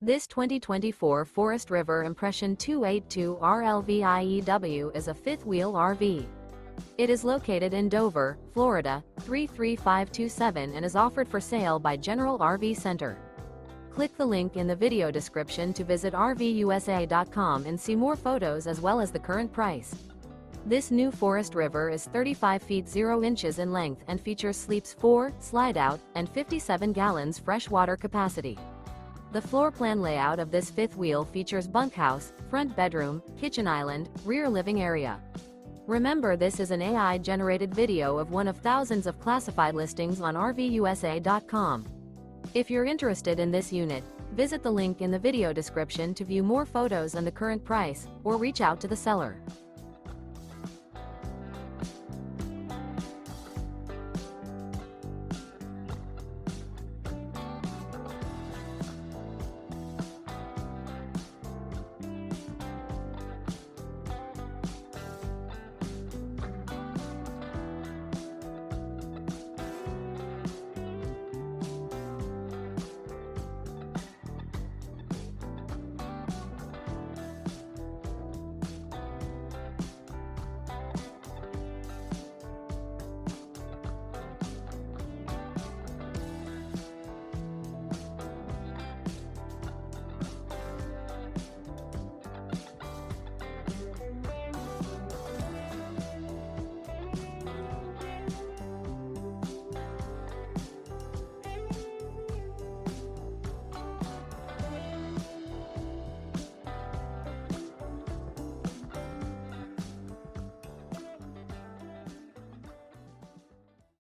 This 2024 Forest River Impression 282 RLVIEW is a fifth-wheel RV. It is located in Dover, Florida, 33527 and is offered for sale by General RV Center. Click the link in the video description to visit RVUSA.com and see more photos as well as the current price. This new Forest River is 35 feet 0 inches in length and features sleeps 4, slide-out, and 57 gallons fresh water capacity. The floor plan layout of this fifth wheel features bunkhouse, front bedroom, kitchen island, rear living area. Remember, this is an AI-generated video of one of thousands of classified listings on RVUSA.com. If you're interested in this unit, visit the link in the video description to view more photos and the current price, or reach out to the seller.